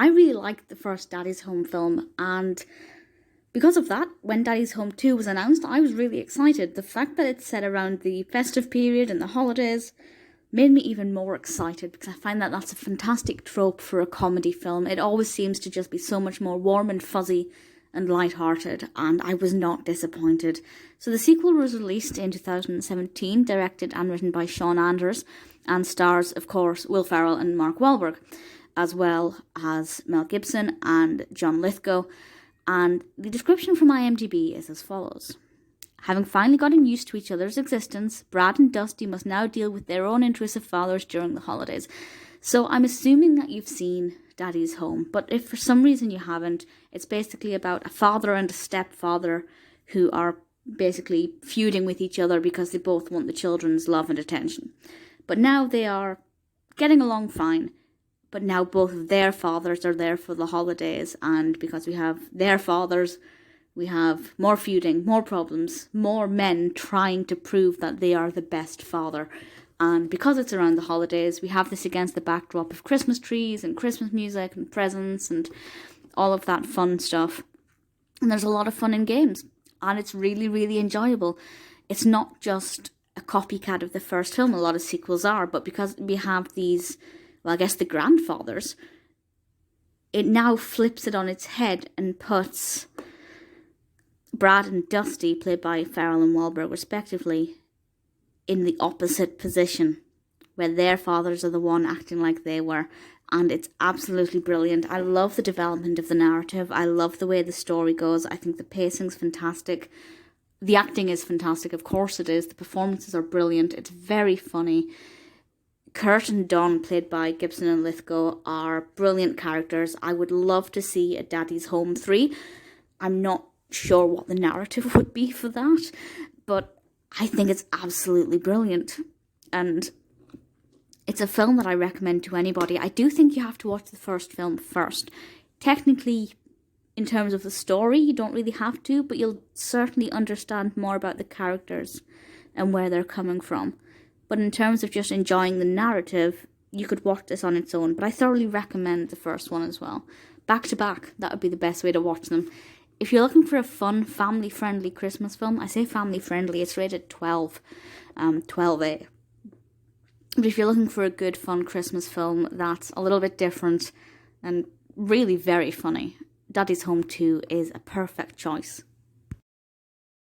I really liked the first Daddy's Home film, and because of that, when Daddy's Home 2 was announced, I was really excited. The fact that it's set around the festive period and the holidays made me even more excited, because I find that that's a fantastic trope for a comedy film. It always seems to just be so much more warm and fuzzy and light-hearted, and I was not disappointed. So the sequel was released in 2017, directed and written by Sean Anders, and stars, of course, Will Ferrell and Mark Wahlberg, as well as Mel Gibson and John Lithgow. And the description from IMDb is as follows. Having finally gotten used to each other's existence, Brad and Dusty must now deal with their own intrusive fathers during the holidays. So I'm assuming that you've seen Daddy's Home, but if for some reason you haven't, it's basically about a father and a stepfather who are basically feuding with each other because they both want the children's love and attention. But now they are getting along fine, but now both of their fathers are there for the holidays, and because we have their fathers, we have more feuding, more problems, more men trying to prove that they are the best father. And because it's around the holidays, we have this against the backdrop of Christmas trees and Christmas music and presents and all of that fun stuff. And there's a lot of fun in games, and it's really, really enjoyable. It's not just a copycat of the first film, a lot of sequels are, but because we have these, well, I guess the grandfathers, it now flips it on its head and puts Brad and Dusty, played by Ferrell and Wahlberg respectively, in the opposite position, where their fathers are the one acting like they were, and it's absolutely brilliant. I love the development of the narrative. I love the way the story goes. I think the pacing's fantastic. The acting is fantastic, of course it is. The performances are brilliant. It's very funny. Kurt and Don, played by Gibson and Lithgow, are brilliant characters. I would love to see a Daddy's Home 3. I'm not sure what the narrative would be for that, but I think it's absolutely brilliant, and it's a film that I recommend to anybody. I do think you have to watch the first film first. Technically, in terms of the story, you don't really have to, but you'll certainly understand more about the characters and where they're coming from. But in terms of just enjoying the narrative, you could watch this on its own, but I thoroughly recommend the first one as well. Back to back, that would be the best way to watch them. If you're looking for a fun, family-friendly Christmas film, I say family-friendly, it's rated 12, 12A. But if you're looking for a good, fun Christmas film that's a little bit different and really very funny, Daddy's Home 2 is a perfect choice.